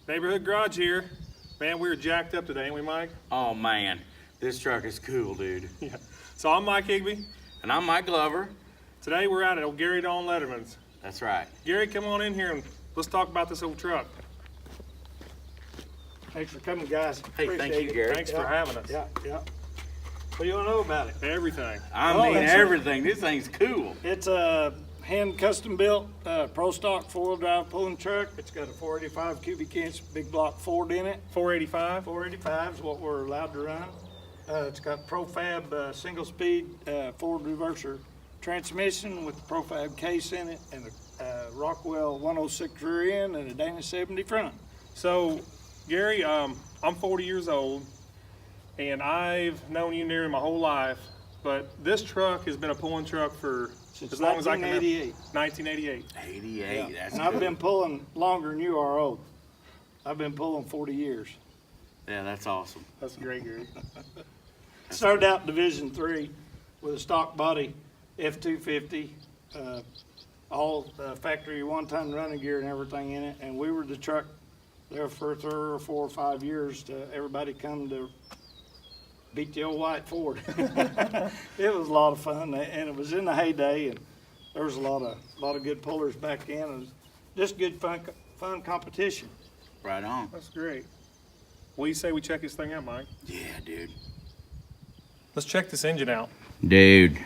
Neighborhood Garage here. Man, we were jacked up today, ain't we, Mike? Oh man, this truck is cool, dude. Yeah. So I'm Mike Higby. And I'm Mike Glover. Today we're out at old Gary Dawn Letterman's. That's right. Gary, come on in here and let's talk about this old truck. Thanks for coming, guys. Hey, Appreciate thank you, it. Gary. Thanks for having us. Yeah, yeah. What do you want to know about it? Everything. I Oh, mean that's everything. This thing's cool. It's a hand custom built pro stock 4-wheel drive pulling truck. It's got a 485 cubic inch big block Ford in it. 485. 485 is what we're allowed to run. It's got Profab single speed Ford reverser transmission with the Profab case in it and a Rockwell 106 rear end and a Dana 70 front. So, Gary, I'm 40 years old and I've known you nearly my whole life, but this truck has been a pulling truck for Since as long as I can remember. 1988. 1988. 88. That's And cool. I've been pulling longer than you are old. I've been pulling 40 years. Yeah, that's awesome. That's great, Gary. Started out in Division 3 with a stock body F-250, all factory one-ton running gear and everything in it. And we were the truck there for 3 or 4 or 5 years to everybody come to beat the old white Ford. It was a lot of fun, and it was in the heyday, and there was a lot of good pullers back then. It was just good fun competition. Right on. That's great. What do you say we check this thing out, Mike? Yeah, dude. Let's check this engine out. Dude.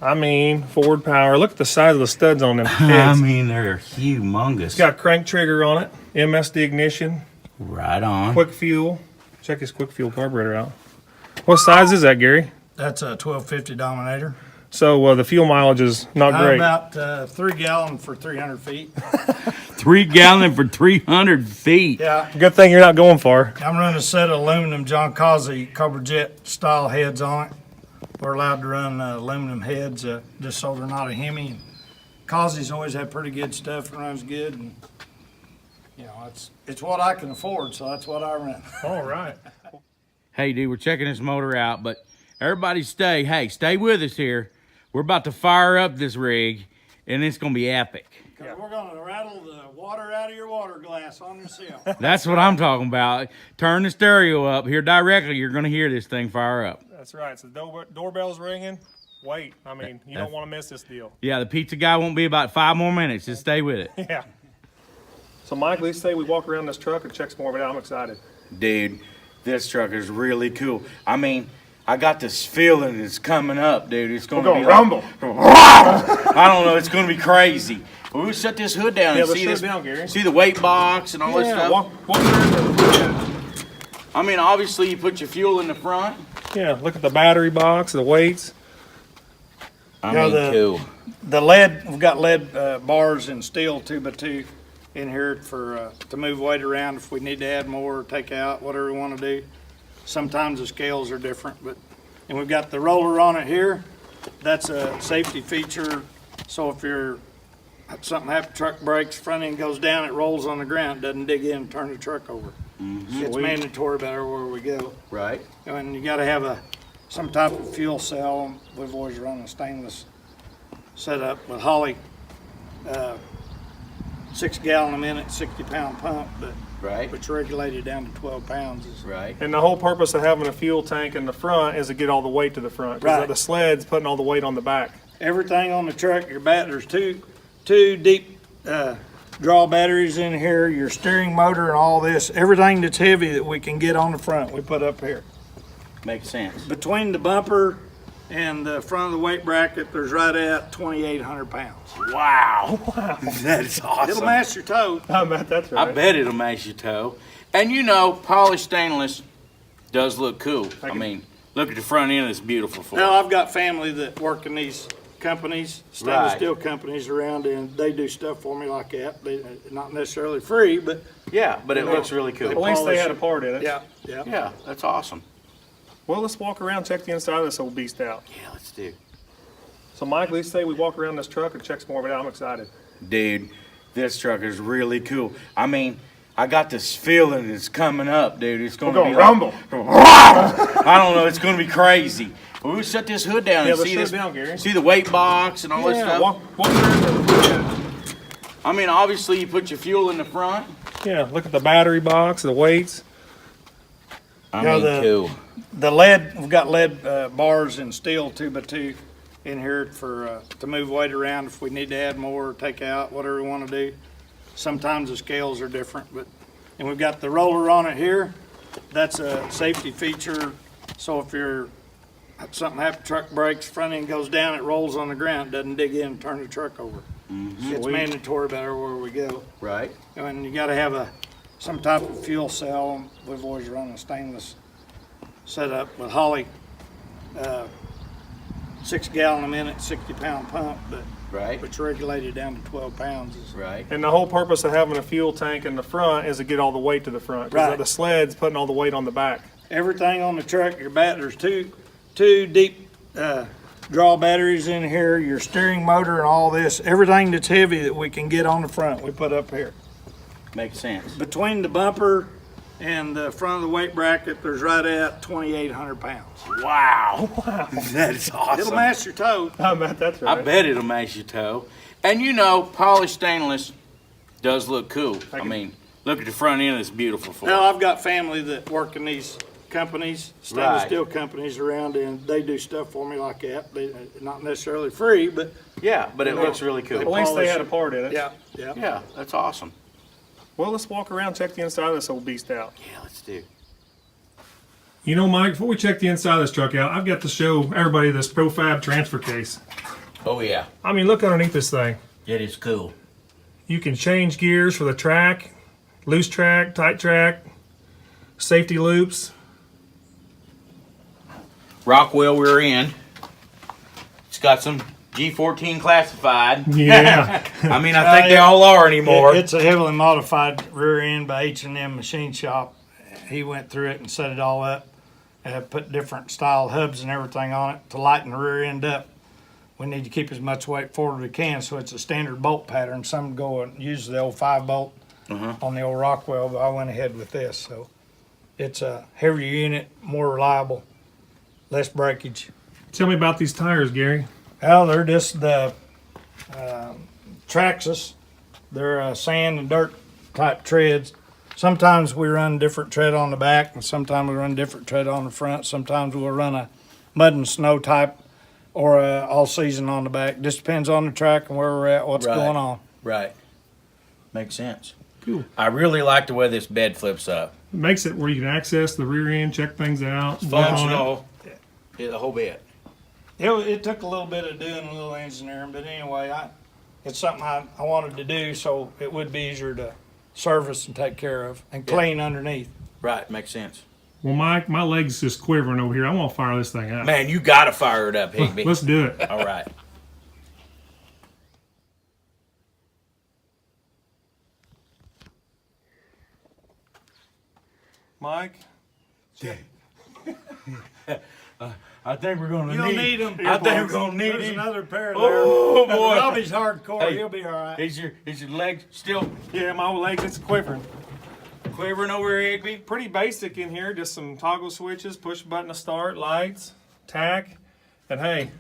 I mean, Ford power. Look at the size of the studs on them I heads. mean, they're humongous. It's got a crank trigger on it, MSD ignition, Right on. quick fuel. Check his quick fuel carburetor out. What size is that, Gary? That's a 1250 Dominator. So the fuel mileage is not great. About 3 gallon for 300 feet. 3 gallon for 300 feet. Yeah, Good thing you're not going far. I'm running a set of aluminum John Causey Cobra-Jet style heads on it. We're allowed to run aluminum heads just so they're not a Hemi. Causey's always had pretty good stuff and runs good. And, you know, it's what I can afford, so that's what I run. All right. Hey, dude, we're checking this motor out, but everybody stay with us here. We're about to fire up this rig, and it's going to be epic. We're going to rattle the water out of your water glass on yourself. That's what I'm talking about. Turn the stereo up here directly. You're going to hear this thing fire up. That's right. So the doorbell's ringing. Wait. I mean, you don't want to miss this deal. Yeah, the pizza guy won't be about 5 more minutes. Just stay with it. Yeah. So, Mike, let's say we walk around this truck and check some more of it out. I'm excited. Dude, this truck is really cool. I mean, I got this feeling it's coming up, dude. It's going to be rumble. I don't know. It's going to be crazy. We'll shut this hood down and let's see shut this. it down, Gary. See the weight box and all this stuff. Walk around I mean, obviously you put your fuel in the front. yeah, look at the battery box, the weights. I Yeah, mean, cool. The lead, we've got lead bars and steel 2x2 in here for to move weight around if we need to add more or take out, whatever we want to do. Sometimes the scales are different, and we've got the roller on it here. That's a safety feature. So if something happens, truck breaks, front end goes down, it rolls on the ground, doesn't dig in and turn the truck over. It's mandatory about everywhere we go. Right. And you got to have some type of fuel cell. We've always run a stainless setup with Holly, 6 gallon a minute, 60-pound pump, but Right. which regulated down to 12 pounds. Right. And the whole purpose of having a fuel tank in the front is to get all the weight to the front. 'Cause Right. the sled's putting all the weight on the back. Everything on the truck, there's two deep draw batteries in here, your steering motor and all this, everything that's heavy that we can get on the front, we put up here. Makes sense. Between the bumper and the front of the weight bracket, there's right at 2,800 pounds. Wow. That's It'll awesome. match your toe. I bet that's I right. bet it'll mash your toe. And you know, polished stainless does look cool. I mean, look at the front end of this beautiful Ford. Now, I've got family that work in these companies, stainless Right. steel companies around, and they do stuff for me like that. They, not necessarily free, but Yeah, but it looks really At cool. least they had a part in it. yeah. Yeah, that's awesome. Well, let's walk around, check the inside of this old beast out. Yeah, let's do. So, Mike, let's say we walk around this truck and check some more of it out. I'm excited. Dude, this truck is really cool. I mean, I got this feeling it's coming up, dude. It's going to be rumble. I don't know. It's going to be crazy. We'll shut this hood down Yeah, and let's see shut this. it down, Gary. See the weight box and all this Yeah, stuff. walk around I mean, obviously you put your fuel in the front. Yeah, look at the battery box, the weights. I Now mean, cool. The lead, we've got lead bars and steel 2x2 in here for to move weight around if we need to add more or take out, whatever we want to do. Sometimes the scales are different, and we've got the roller on it here. That's a safety feature. So if something happens, truck breaks, front end goes down, it rolls on the ground, doesn't dig in and turn the truck over. It's mandatory about everywhere we go. Right. And you got to have some type of fuel cell. We've always run a stainless setup with Holly, 6 gallon a minute, 60-pound pump, but Right. it's regulated down to 12 pounds. Right. And the whole purpose of having a fuel tank in the front is to get all the weight to the front. 'Cause Right. the sled's putting all the weight on the back. Everything on the truck, there's two deep draw batteries in here, your steering motor and all this, everything that's heavy that we can get on the front, we put up here. Makes sense. Between the bumper and the front of the weight bracket, there's right at 2,800 pounds. Wow. That is awesome. It'll match your toe. I bet that's I right. bet it'll match your toe. And you know, polished stainless does look cool. I mean, look at the front end, it's beautiful for Now, it. I've got family that work in these companies, stainless Right. steel companies around, and they do stuff for me like that. Not necessarily free, but Yeah, but it looks really At cool. least they had a part in it. yeah. Yeah, that's awesome. Well, let's walk around, check the inside of this old beast out. Yeah, let's do. You know, Mike, before we check the inside of this truck out, I've got to show everybody this ProFab transfer case. Oh yeah, I mean, look underneath this thing. it is cool. You can change gears for the track, loose track, tight track, safety loops. Rockwell rear end. It's got some G14 classified. Yeah. I mean, I think they all are anymore. It's a heavily modified rear end by H&M Machine Shop. He went through it and set it all up, put different style hubs and everything on it to lighten the rear end up. We need to keep as much weight forward as we can, so it's a standard bolt pattern. Some go and use the old 5-bolt on the old Rockwell, but I went ahead with this. So it's a heavier unit, more reliable, less breakage. Tell me about these tires, Gary. Well, they're just the Traxxas. They're sand and dirt type treads. Sometimes we run different tread on the back, and sometimes we run different tread on the front. Sometimes we'll run a mud and snow type or all season on the back. Just depends on the track and where we're at, what's Right. going on. Right. Makes sense. Cool. I really like the way this bed flips up. It makes it where you can access the rear end, check things out. work on it. Functional. Yeah, the whole bit. It took a little bit of doing, a little engineering, but anyway, it's something I wanted to do so it would be easier to service and take care of and clean underneath. Right, makes sense. Well, Mike, my leg's just quivering over here. I want to fire this thing up. Man, you gotta fire it up, Higby. Let's do it. All right. Mike? I think we're gonna You'll need them. I think we're gonna need There's him. another pair there. Oh boy. Robbie's hardcore. Hey. He'll be all right. Is your leg still Yeah, my leg's just quivering. quivering over here, Higby? Pretty basic in here. Just some toggle switches, push button to start, lights, tack, and hey,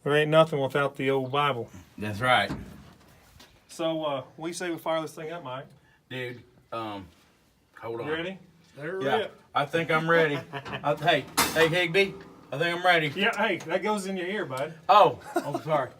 there ain't nothing without the old Bible. That's right. So, we say we fire this thing up, Mike. Dude, hold on. You ready? They're Yeah, ripped. I think I'm ready. Hey, Higby, I think I'm ready. Yeah, hey, that goes in your ear, bud. Oh, sorry.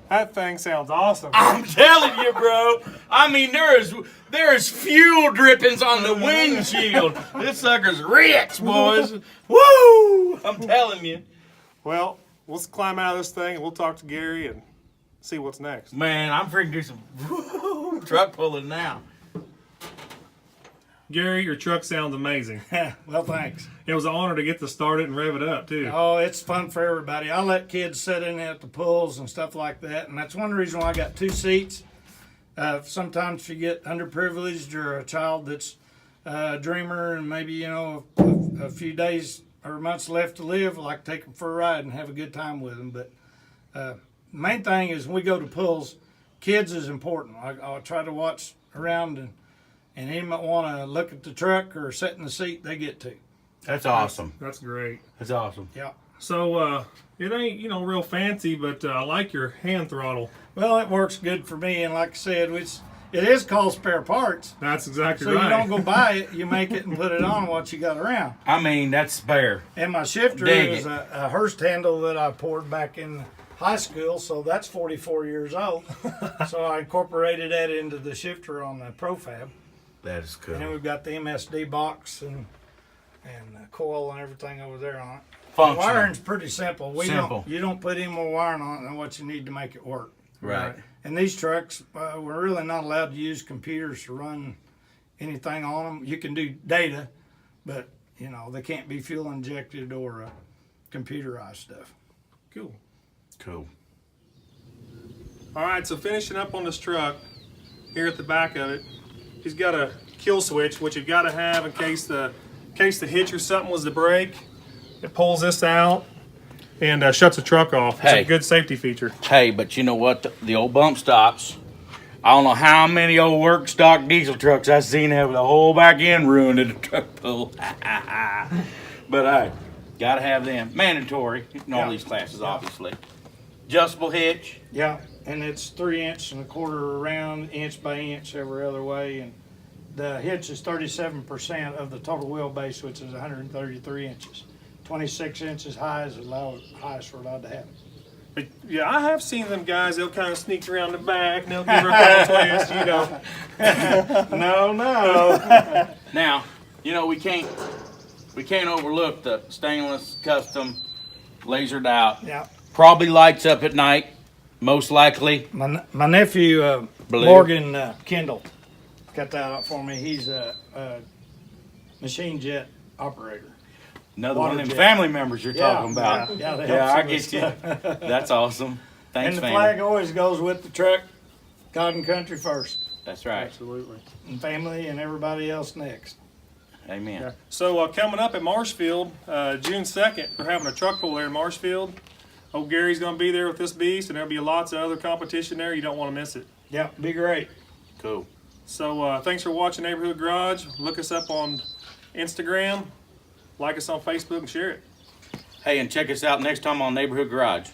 That thing sounds awesome. I'm telling you, bro. I mean, there is fuel drippings on the windshield. This sucker's rich, boys. Woo! I'm telling you. Well, let's climb out of this thing and we'll talk to Gary and see what's next. Man, I'm freaking do some truck pulling now. Gary, your truck sounds amazing. Well, thanks. It was an honor to get to start it and rev it up too. Oh, it's fun for everybody. I let kids sit in it at the pools and stuff like that, and that's one reason why I got 2 seats. Sometimes if you get underprivileged or a child that's a dreamer and maybe, you know, a few days or months left to live, I like to take them for a ride and have a good time with them. But main thing is when we go to pools, kids is important. I'll try to watch around and anyone want to look at the truck or sit in the seat, they get to. That's awesome. That's great. That's awesome. Yeah. So it ain't, you know, real fancy, but I like your hand throttle. Well, it works good for me, and like I said, it is called spare parts. That's exactly So right. you don't go buy it, you make it and put it on what you got around. I mean, that's spare. And my shifter Dig is it. a Hurst handle that I poured back in high school, so that's 44 years old. So I incorporated that into the shifter on the Profab. That is cool. And then we've got the MSD box and coil and everything over there on it. The Functional. wiring's pretty simple. Simple. You don't put any more wiring on it than what you need to make it work. Right. And these trucks, we're really not allowed to use computers to run anything on them. You can do data, but you know they can't be fuel injected or computerized stuff. Cool. Cool. All right, so finishing up on this truck, here at the back of it, he's got a kill switch, which you've got to have in case the hitch or something was to break. It pulls this out and shuts the truck off. It's Hey. a good safety feature. Hey, but you know what? The old bump stops. I don't know how many old work stock diesel trucks I've seen have the whole back end ruined in the truck pull. But hey, gotta have them. Mandatory in all Yeah. these classes, obviously. Adjustable hitch. Yeah, and it's 3 1/4 inch around, inch by inch every other way, and the hitch is 37% of the total wheelbase, which is 133 inches. 26 inches high is the highest we're allowed to have. But, yeah, I have seen them guys. They'll kind of sneak around the back and they'll give her a thumb twist, you know. No. Now, you know we can't overlook the stainless custom lasered out. Yeah. Probably lights up at night, most likely. My nephew, Blue. Morgan Kendall, cut that out for me. He's a machine jet operator. Another Water one of them jet. family members you're talking about. Yeah, they Yeah, help I some get with you. stuff. That's awesome. Thanks, And the family. flag always goes with the truck. God and country first, That's right. Absolutely. and family and everybody else next. Amen. Yeah. So coming up at Marshfield, June 2nd, we're having a truck pull there in Marshfield. Old Gary's going to be there with this beast, and there'll be lots of other competition there. You don't want to miss it. Yeah, be great. Cool. So thanks for watching Neighborhood Garage. Look us up on Instagram, like us on Facebook, and share it. Hey, and check us out next time on Neighborhood Garage.